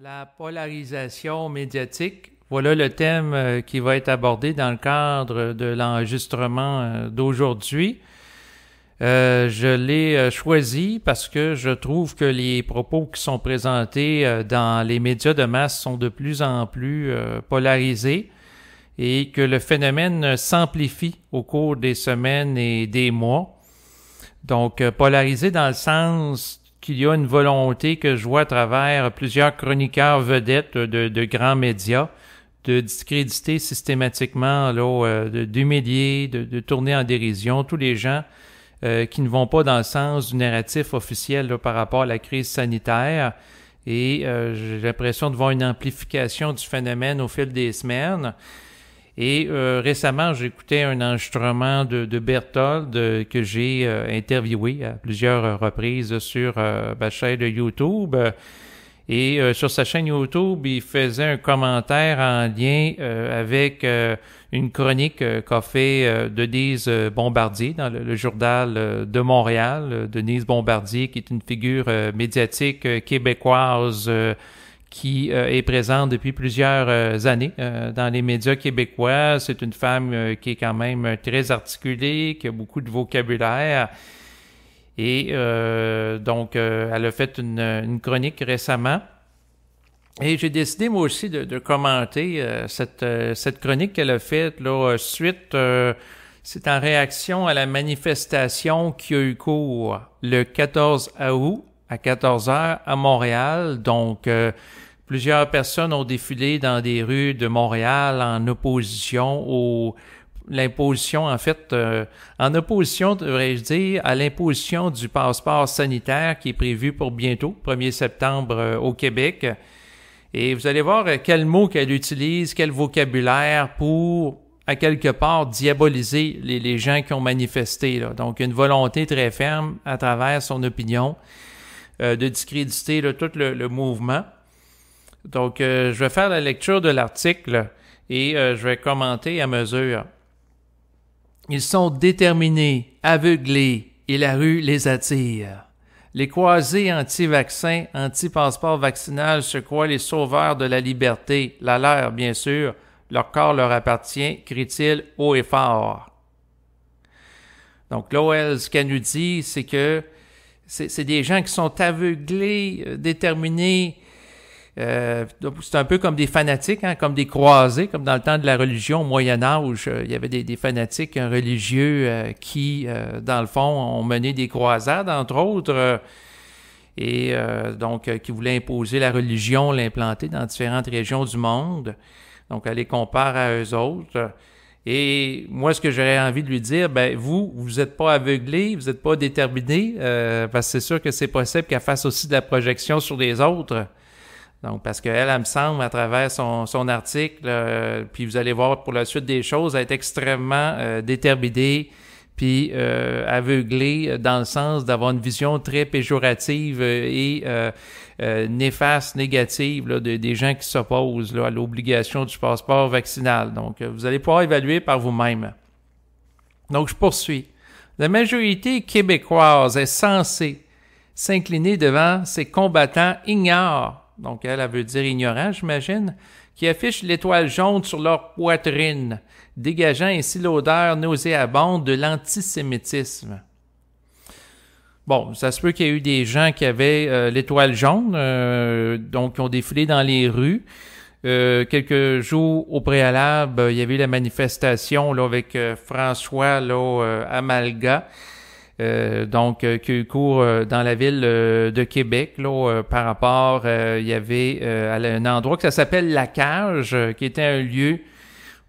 La polarisation médiatique, voilà le thème qui va être abordé dans le cadre de l'enregistrement d'aujourd'hui. Je l'ai choisi parce que je trouve que les propos qui sont présentés dans les médias de masse sont de plus en plus polarisés et que le phénomène s'amplifie au cours des semaines et des mois. Donc, polarisé dans le sens qu'il y a une volonté que je vois à travers plusieurs chroniqueurs vedettes de grands médias de discréditer systématiquement, d'humilier, de tourner en dérision tous les gens qui ne vont pas dans le sens du narratif officiel par rapport à la crise sanitaire. Et j'ai l'impression de voir une amplification du phénomène au fil des semaines. Et récemment, j'écoutais un enregistrement de Berthold que j'ai interviewé à plusieurs reprises sur ma chaîne de YouTube. Et sur sa chaîne YouTube, il faisait un commentaire en lien avec une chronique qu'a fait Denise Bombardier dans le journal de Montréal. Denise Bombardier, qui est une figure médiatique québécoise qui est présente depuis plusieurs années dans les médias québécois. C'est une femme qui est quand même très articulée, qui a beaucoup de vocabulaire. Et donc, elle a fait une chronique récemment. Et j'ai décidé, moi aussi, de commenter cette chronique qu'elle a faite là, suite. C'est en réaction à la manifestation qui a eu cours le 14 août à 14 heures à Montréal. Donc, plusieurs personnes ont défilé dans des rues de Montréal en opposition l'imposition, en fait, en opposition, devrais-je dire, à l'imposition du passeport sanitaire qui est prévu pour bientôt, 1er septembre au Québec. Et vous allez voir quel mot qu'elle utilise, quel vocabulaire pour, à quelque part, diaboliser les gens qui ont manifesté, là. Donc, une volonté très ferme à travers son opinion de discréditer là, tout le mouvement. Donc, je vais faire la lecture de l'article et je vais commenter à mesure. Ils sont déterminés, aveuglés, et la rue les attire. Les croisés anti-vaccins, anti-passeport vaccinal se croient les sauveurs de la liberté, la leur, bien sûr. Leur corps leur appartient, crie-t-il haut et fort. Donc là, ce qu'elle nous dit, c'est que c'est des gens qui sont aveuglés, déterminés. C'est un peu comme des fanatiques, hein, comme des croisés, comme dans le temps de la religion au Moyen-Âge. Il y avait des fanatiques religieux qui, dans le fond, ont mené des croisades, entre autres, et donc qui voulaient imposer la religion, l'implanter dans différentes régions du monde. Donc, elle les compare à eux autres. Et moi, ce que j'aurais envie de lui dire, vous n'êtes pas aveuglé, vous n'êtes pas déterminé, parce que c'est sûr que c'est possible qu'elle fasse aussi de la projection sur les autres. Donc, parce qu'elle, elle me semble, à travers son article, puis vous allez voir pour la suite des choses, elle est extrêmement déterminée, puis aveuglée dans le sens d'avoir une vision très péjorative et néfaste, négative là, des gens qui s'opposent là, à l'obligation du passeport vaccinal. Donc, vous allez pouvoir évaluer par vous-même. Donc, je poursuis. La majorité québécoise est censée s'incliner devant ces combattants ignorants. Donc, elle veut dire ignorant, j'imagine, qui affichent l'étoile jaune sur leur poitrine, dégageant ainsi l'odeur nauséabonde de l'antisémitisme. Bon, ça se peut qu'il y ait eu des gens qui avaient l'étoile jaune, donc qui ont défilé dans les rues. Quelques jours au préalable, il y avait eu la manifestation là, avec François Amalga. Qui a eu cours dans la ville de Québec, là, par rapport, il y avait un endroit que ça s'appelle La Cage, qui était un lieu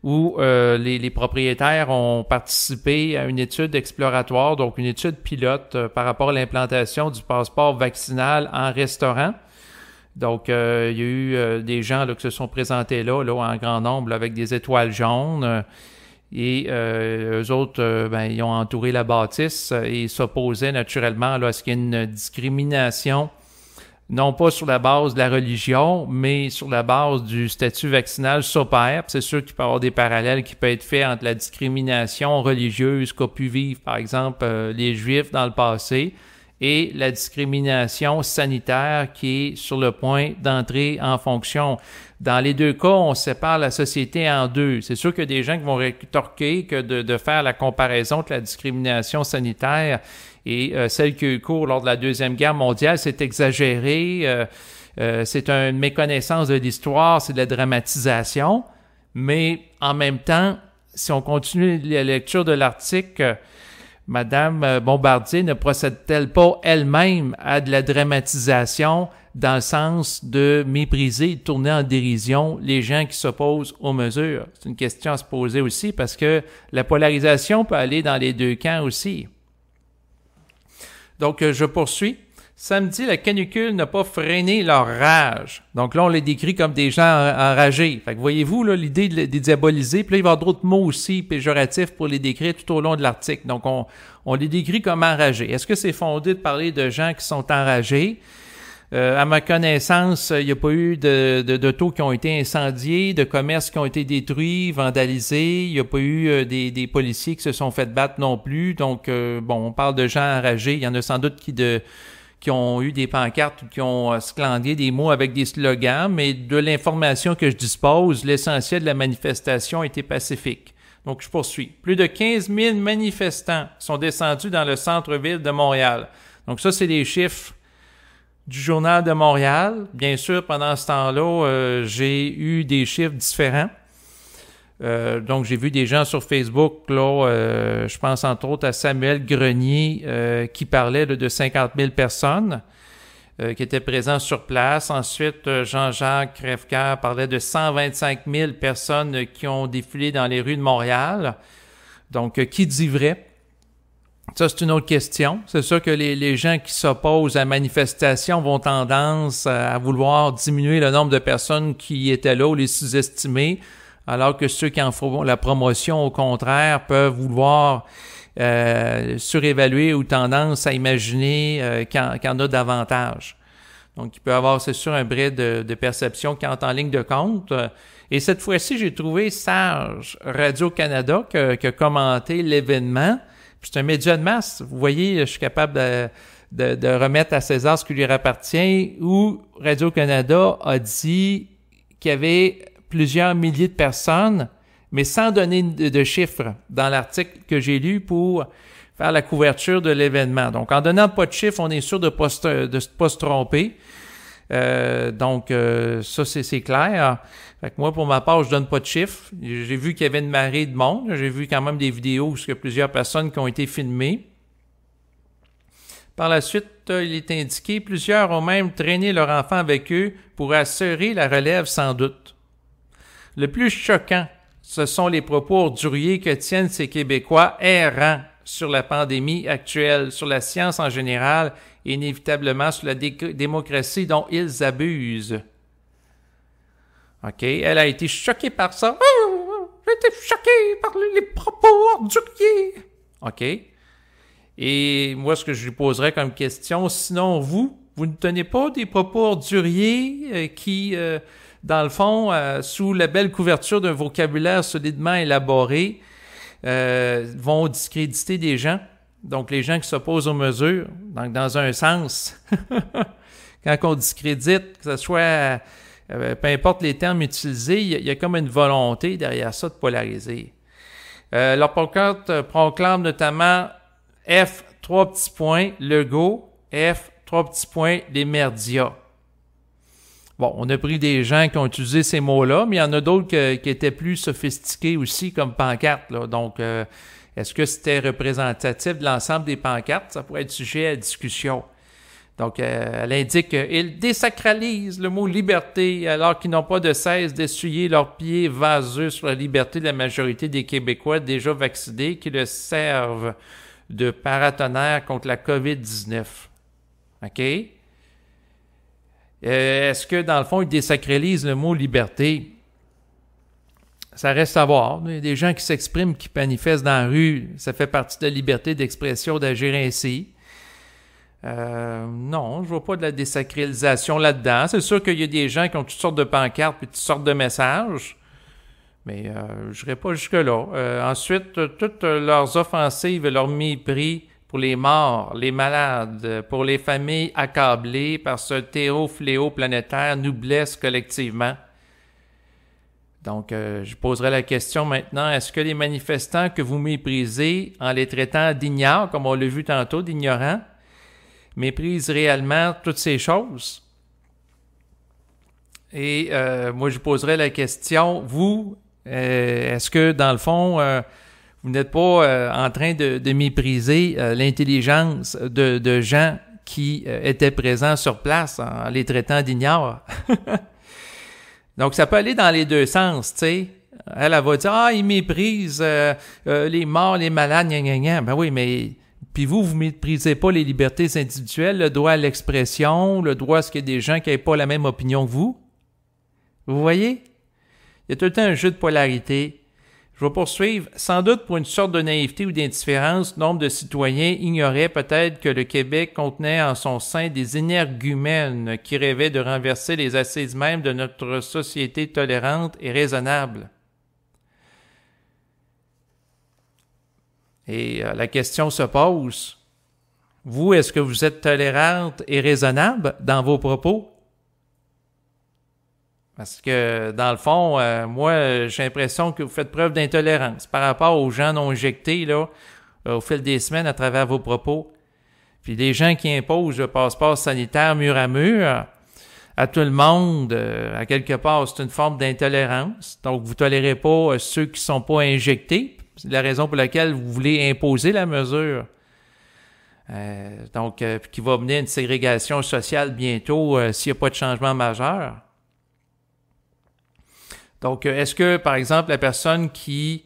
où les propriétaires ont participé à une étude exploratoire, donc une étude pilote par rapport à l'implantation du passeport vaccinal en restaurant. Donc, il y a eu des gens là, qui se sont présentés là en grand nombre, là, avec des étoiles jaunes. Et eux autres, ils ont entouré la bâtisse et s'opposaient naturellement là, à ce qu'il y ait une discrimination, non pas sur la base de la religion, mais sur la base du statut vaccinal s'opère. C'est sûr qu'il peut y avoir des parallèles qui peuvent être faits entre la discrimination religieuse qu'a pu vivre, par exemple, les Juifs dans le passé et la discrimination sanitaire qui est sur le point d'entrer en fonction. Dans les deux cas, on sépare la société en deux. C'est sûr qu'il y a des gens qui vont rétorquer que de faire la comparaison entre la discrimination sanitaire et celle qui a eu cours lors de la Deuxième Guerre mondiale, c'est exagéré. C'est une méconnaissance de l'histoire, c'est de la dramatisation. Mais en même temps, si on continue la lecture de l'article, Madame Bombardier ne procède-t-elle pas elle-même à de la dramatisation dans le sens de mépriser et de tourner en dérision les gens qui s'opposent aux mesures? C'est une question à se poser aussi parce que la polarisation peut aller dans les deux camps aussi. Donc, je poursuis. Samedi, la canicule n'a pas freiné leur rage. Donc là, on les décrit comme des gens enragés. Fait que voyez-vous, là, l'idée de les diaboliser, puis là, il va y avoir d'autres mots aussi péjoratifs pour les décrire tout au long de l'article. Donc, on les décrit comme enragés. Est-ce que c'est fondé de parler de gens qui sont enragés? À ma connaissance, il n'y a pas eu d'autos qui ont été incendiés, de commerces qui ont été détruits, vandalisés. Il n'y a pas eu des policiers qui se sont fait battre non plus. Donc, on parle de gens enragés. Il y en a sans doute qui ont eu des pancartes ou qui ont scandé des mots avec des slogans, mais de l'information que je dispose, l'essentiel de la manifestation était pacifique. Donc, je poursuis. Plus de 15 000 manifestants sont descendus dans le centre-ville de Montréal. Donc, ça, c'est les chiffres du Journal de Montréal. Bien sûr, pendant ce temps-là, j'ai eu des chiffres différents. Donc, j'ai vu des gens sur Facebook, là, je pense entre autres à Samuel Grenier, qui parlait de 50 000 personnes qui étaient présentes sur place. Ensuite, Jean-Jacques Crèvecoeur parlait de 125 000 personnes qui ont défilé dans les rues de Montréal. Donc, qui dit vrai? Ça, c'est une autre question. C'est sûr que les gens qui s'opposent à la manifestation vont tendance à vouloir diminuer le nombre de personnes qui étaient là ou les sous-estimer, alors que ceux qui en font la promotion, au contraire, peuvent vouloir surévaluer ou tendance à imaginer qu'il y en a davantage. Donc, il peut y avoir, c'est sûr, un bris de perception qui entre en ligne de compte. Et cette fois-ci, j'ai trouvé Sage Radio-Canada qui a commenté l'événement. Puis c'est un média de masse. Vous voyez, je suis capable de remettre à César ce qui lui appartient, où Radio-Canada a dit qu'il y avait plusieurs milliers de personnes, mais sans donner de chiffres dans l'article que j'ai lu pour faire la couverture de l'événement. Donc, en donnant pas de chiffres, on est sûr de pas se tromper. Donc, ça, c'est clair. Fait que moi, pour ma part, je donne pas de chiffres. J'ai vu qu'il y avait une marée de monde. J'ai vu quand même des vidéos où il y a plusieurs personnes qui ont été filmées. Par la suite, il est indiqué, plusieurs ont même traîné leur enfant avec eux pour assurer la relève sans doute. Le plus choquant, ce sont les propos orduriers que tiennent ces Québécois errants sur la pandémie actuelle, sur la science en général et inévitablement sur la démocratie dont ils abusent. OK, elle a été choquée par ça. J'ai été choquée par les propos orduriers. OK. Et moi, ce que je lui poserais comme question, sinon vous ne tenez pas des propos orduriers qui, dans le fond, sous la belle couverture d'un vocabulaire solidement élaboré, vont discréditer des gens. Donc, les gens qui s'opposent aux mesures. Donc, dans un sens, quand on discrédite, que ce soit, peu importe les termes utilisés, il y a comme une volonté derrière ça de polariser. Leur pancarte proclame notamment F, 3 petits points, Legault, F, 3 petits points, les merdias. Bon, on a pris des gens qui ont utilisé ces mots-là, mais il y en a d'autres qui étaient plus sophistiqués aussi comme pancarte, là. Donc, est-ce que c'était représentatif de l'ensemble des pancartes? Ça pourrait être sujet à discussion. Donc, elle indique qu'ils désacralisent le mot « liberté » alors qu'ils n'ont pas de cesse d'essuyer leurs pieds vaseux sur la liberté de la majorité des Québécois déjà vaccinés qui le servent de paratonnerre contre la COVID-19. OK? Est-ce que, dans le fond, ils désacralisent le mot « liberté » ? Ça reste à voir. Il y a des gens qui s'expriment, qui manifestent dans la rue. Ça fait partie de la liberté d'expression d'agir ainsi. Non, je vois pas de la désacralisation là-dedans. C'est sûr qu'il y a des gens qui ont toutes sortes de pancartes et toutes sortes de messages. Mais je n'irai pas jusque-là. Ensuite, toutes leurs offensives et leur mépris pour les morts, les malades, pour les familles accablées par ce terrible fléau planétaire nous blesse collectivement. Donc, je poserai la question maintenant, est-ce que les manifestants que vous méprisez en les traitant d'ignares, comme on l'a vu tantôt, d'ignorants, méprisent réellement toutes ces choses? Et moi, je poserai la question, vous, est-ce que dans le fond, vous n'êtes pas en train de mépriser l'intelligence de gens qui étaient présents sur place en les traitant d'ignares? Donc, ça peut aller dans les deux sens, tu sais. Elle va dire, ils méprisent les morts, les malades, gna gna gna. Ben oui, mais puis vous méprisez pas les libertés individuelles, le droit à l'expression, le droit à ce qu'il y ait des gens qui n'aient pas la même opinion que vous. Vous voyez? Il y a tout le temps un jeu de polarité. Je vais poursuivre. Sans doute pour une sorte de naïveté ou d'indifférence, nombre de citoyens ignoraient peut-être que le Québec contenait en son sein des énergumènes qui rêvaient de renverser les assises mêmes de notre société tolérante et raisonnable. Et la question se pose. Vous, est-ce que vous êtes tolérante et raisonnable dans vos propos? Parce que, dans le fond, moi, j'ai l'impression que vous faites preuve d'intolérance par rapport aux gens non injectés, là, au fil des semaines à travers vos propos. Puis les gens qui imposent le passeport sanitaire mur à mur à tout le monde, à quelque part, c'est une forme d'intolérance. Donc, vous tolérez pas ceux qui sont pas injectés. C'est la raison pour laquelle vous voulez imposer la mesure. Donc, qui va mener à une ségrégation sociale bientôt s'il n'y a pas de changement majeur. Donc, est-ce que, par exemple, la personne qui,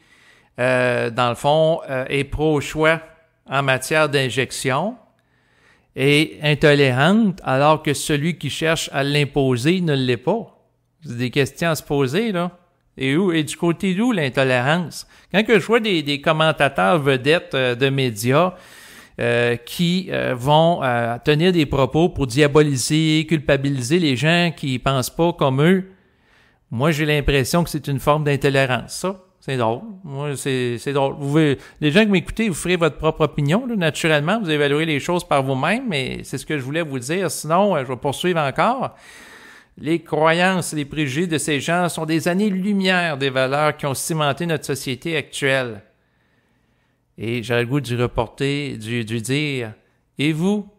dans le fond, est pro-choix en matière d'injection est intolérante alors que celui qui cherche à l'imposer ne l'est pas? C'est des questions à se poser, là. Et du côté d'où l'intolérance? Quand que je vois des commentateurs vedettes de médias qui vont tenir des propos pour diaboliser, culpabiliser les gens qui pensent pas comme eux, moi, j'ai l'impression que c'est une forme d'intolérance. Ça, c'est drôle. Moi, c'est drôle. Les gens qui m'écoutez, vous ferez votre propre opinion. Là, naturellement, vous évaluerez les choses par vous-même, mais c'est ce que je voulais vous dire. Sinon, je vais poursuivre encore. Les croyances et les préjugés de ces gens sont des années-lumière des valeurs qui ont cimenté notre société actuelle. Et j'aurais le goût de lui dire, et vous?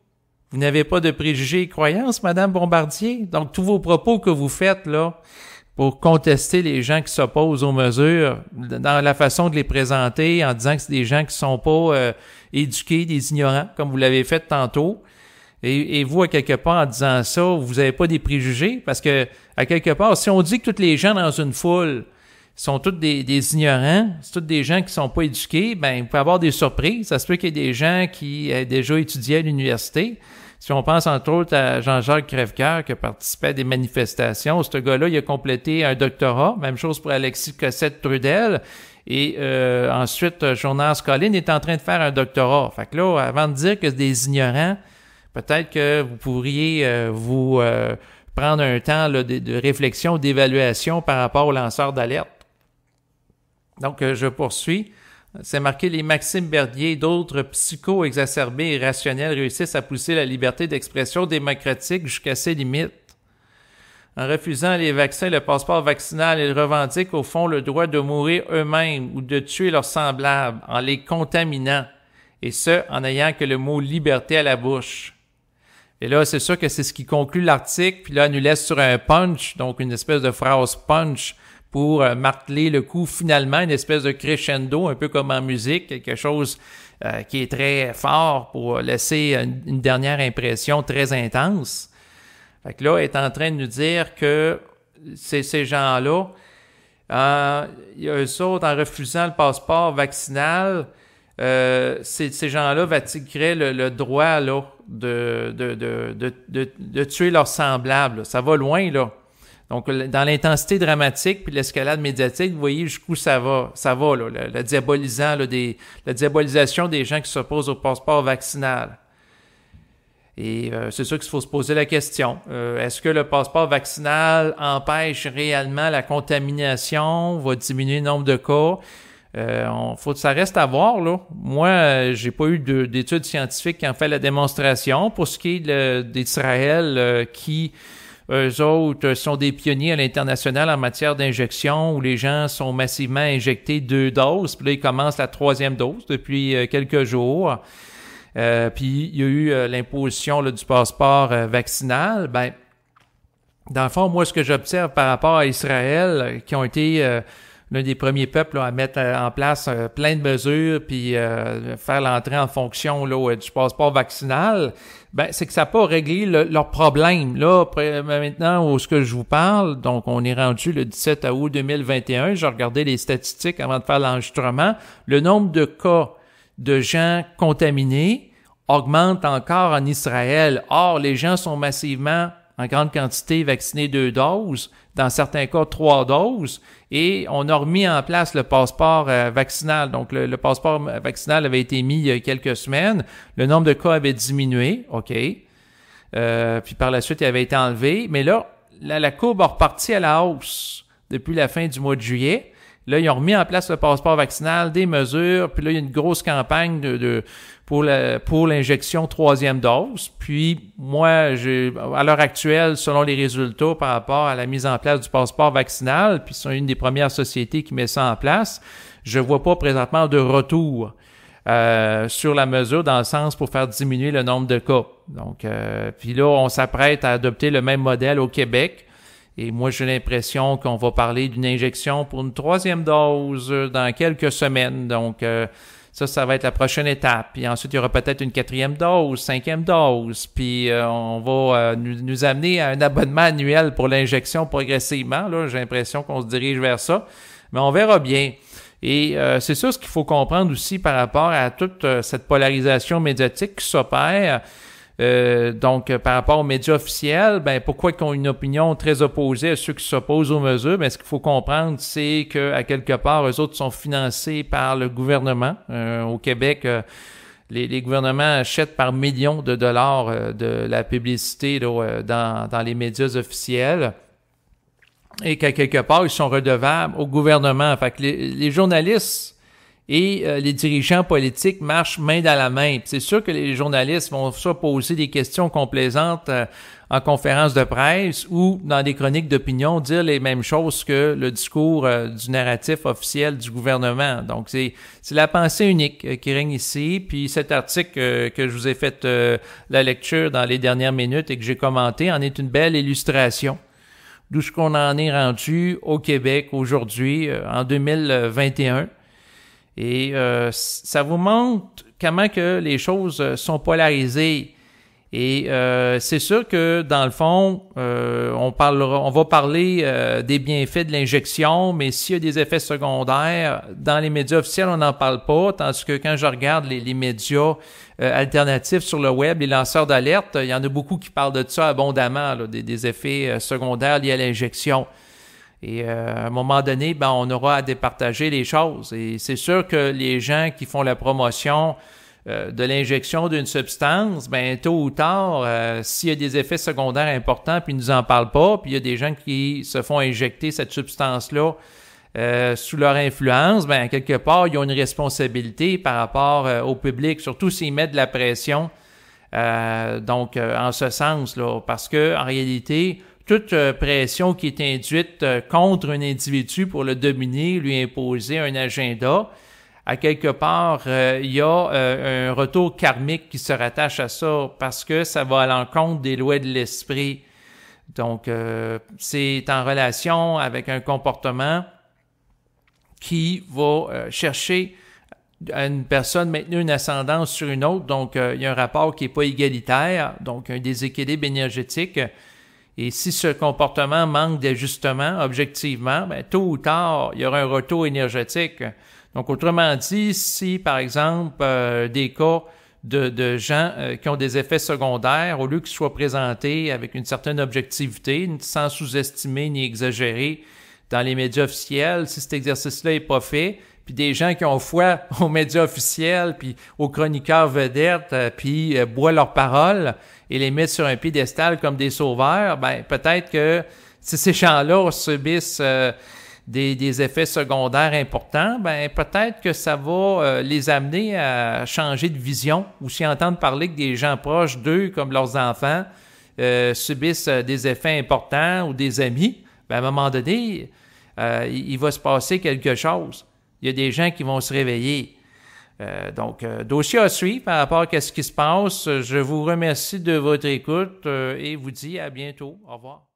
Vous n'avez pas de préjugés et croyances, Madame Bombardier? Donc, tous vos propos que vous faites, là, pour contester les gens qui s'opposent aux mesures, dans la façon de les présenter, en disant que c'est des gens qui sont pas éduqués, des ignorants, comme vous l'avez fait tantôt. Et vous, à quelque part, en disant ça, vous n'avez pas des préjugés, parce que, à quelque part, si on dit que tous les gens dans une foule sont tous des ignorants, c'est tous des gens qui sont pas éduqués, ben, vous pouvez avoir des surprises. Ça se peut qu'il y ait des gens qui aient déjà étudié à l'université. Si on pense entre autres à Jean-Jacques Crèvecoeur qui a participé à des manifestations, ce gars-là, il a complété un doctorat. Même chose pour Alexis Cossette-Trudel. Et ensuite, Jonas Collin est en train de faire un doctorat. Fait que là, avant de dire que c'est des ignorants, peut-être que vous pourriez vous prendre un temps là, de réflexion, d'évaluation par rapport aux lanceurs d'alerte. Donc, je poursuis. C'est marqué « Les Maxime Bernier et d'autres psycho-exacerbés et rationnels réussissent à pousser la liberté d'expression démocratique jusqu'à ses limites. En refusant les vaccins, le passeport vaccinal, ils revendiquent au fond le droit de mourir eux-mêmes ou de tuer leurs semblables en les contaminant, et ce, en n'ayant que le mot « liberté » à la bouche. » Et là, c'est sûr que c'est ce qui conclut l'article, puis là, elle nous laisse sur un punch, donc une espèce de phrase punch, pour marteler le coup finalement, une espèce de crescendo, un peu comme en musique, quelque chose qui est très fort pour laisser une dernière impression très intense. Fait que là, elle est en train de nous dire que ces gens-là, eux autres, en refusant le passeport vaccinal, ces gens-là vatiqueraient le droit là, de tuer leurs semblables. Là. Ça va loin, là. Donc, dans l'intensité dramatique puis l'escalade médiatique, vous voyez jusqu'où ça va là, la diabolisation des gens qui s'opposent au passeport vaccinal. Et c'est sûr qu'il faut se poser la question. Est-ce que le passeport vaccinal empêche réellement la contamination, va diminuer le nombre de cas? Faut que ça reste à voir, là. Moi, j'ai pas eu d'études scientifiques qui ont fait la démonstration. Pour ce qui est d'Israël, qui, eux autres, sont des pionniers à l'international en matière d'injection, où les gens sont massivement injectés 2 doses, puis là, ils commencent la 3e dose depuis quelques jours. Puis il y a eu l'imposition là, du passeport vaccinal. Ben, dans le fond, moi, ce que j'observe par rapport à Israël, qui ont été l'un des premiers peuples là, à mettre en place plein de mesures, puis faire l'entrée en fonction là, du passeport vaccinal, ben c'est que ça n'a pas réglé leur problème. Là, maintenant, où ce que je vous parle, donc on est rendu le 17 août 2021, j'ai regardé les statistiques avant de faire l'enregistrement, le nombre de cas de gens contaminés augmente encore en Israël. Or, les gens sont massivement, en grande quantité, vaccinés 2 doses, dans certains cas 3 doses, et on a remis en place le passeport vaccinal. Donc, le passeport vaccinal avait été mis il y a quelques semaines. Le nombre de cas avait diminué, OK. Puis par la suite, il avait été enlevé. Mais là, la courbe a reparti à la hausse depuis la fin du mois de juillet. Là, ils ont remis en place le passeport vaccinal, des mesures, puis là, il y a une grosse campagne pour l'injection 3e dose. Puis, moi, à l'heure actuelle, selon les résultats par rapport à la mise en place du passeport vaccinal, puis c'est une des premières sociétés qui met ça en place, je vois pas présentement de retour sur la mesure dans le sens pour faire diminuer le nombre de cas. Donc, puis là, on s'apprête à adopter le même modèle au Québec. Et moi, j'ai l'impression qu'on va parler d'une injection pour une 3e dose dans quelques semaines. Donc, ça va être la prochaine étape. Puis ensuite, il y aura peut-être une 4e dose, 5e dose. Puis on va nous amener à un abonnement annuel pour l'injection progressivement. Là, j'ai l'impression qu'on se dirige vers ça. Mais on verra bien. Et c'est ça ce qu'il faut comprendre aussi par rapport à toute cette polarisation médiatique qui s'opère. Donc, par rapport aux médias officiels, ben pourquoi ils ont une opinion très opposée à ceux qui s'opposent aux mesures? Ben, ce qu'il faut comprendre, c'est qu'à quelque part, eux autres sont financés par le gouvernement. Au Québec, les gouvernements achètent par millions de dollars de la publicité là, dans les médias officiels. Et qu'à quelque part, ils sont redevables au gouvernement. Fait que les journalistes et les dirigeants politiques marchent main dans la main. Puis c'est sûr que les journalistes vont soit poser des questions complaisantes en conférence de presse ou dans des chroniques d'opinion dire les mêmes choses que le discours du narratif officiel du gouvernement. Donc c'est la pensée unique qui règne ici. Puis cet article que je vous ai fait la lecture dans les dernières minutes et que j'ai commenté en est une belle illustration d'où ce qu'on en est rendu au Québec aujourd'hui en 2021. Et ça vous montre comment que les choses sont polarisées. Et c'est sûr que dans le fond, on va parler des bienfaits de l'injection, mais s'il y a des effets secondaires, dans les médias officiels, on n'en parle pas, tandis que quand je regarde les médias alternatifs sur le web, les lanceurs d'alerte, il y en a beaucoup qui parlent de ça abondamment, là, des effets secondaires liés à l'injection. Et à un moment donné, ben, on aura à départager les choses. Et c'est sûr que les gens qui font la promotion de l'injection d'une substance, ben tôt ou tard, s'il y a des effets secondaires importants, puis ils nous en parlent pas, puis il y a des gens qui se font injecter cette substance-là sous leur influence, ben quelque part, ils ont une responsabilité par rapport au public, surtout s'ils mettent de la pression. Donc, en ce sens, là, parce que en réalité, toute pression qui est induite contre un individu pour le dominer, lui imposer un agenda, à quelque part, il y a un retour karmique qui se rattache à ça parce que ça va à l'encontre des lois de l'esprit. Donc, c'est en relation avec un comportement qui va chercher à une personne maintenir une ascendance sur une autre. Donc, il y a un rapport qui n'est pas égalitaire, donc un déséquilibre énergétique. Et si ce comportement manque d'ajustement objectivement, ben, tôt ou tard, il y aura un retour énergétique. Donc, autrement dit, si, par exemple, des cas de gens qui ont des effets secondaires, au lieu qu'ils soient présentés avec une certaine objectivité, sans sous-estimer ni exagérer dans les médias officiels, si cet exercice-là n'est pas fait, puis des gens qui ont foi aux médias officiels, puis aux chroniqueurs vedettes, puis boivent leurs paroles et les mettent sur un piédestal comme des sauveurs, ben peut-être que si ces gens-là subissent des effets secondaires importants, ben peut-être que ça va les amener à changer de vision ou s'ils entendent parler que des gens proches d'eux, comme leurs enfants, subissent des effets importants ou des amis, ben à un moment donné, il va se passer quelque chose. Il y a des gens qui vont se réveiller. Donc, dossier à suivre par rapport à ce qui se passe. Je vous remercie de votre écoute et vous dis à bientôt. Au revoir.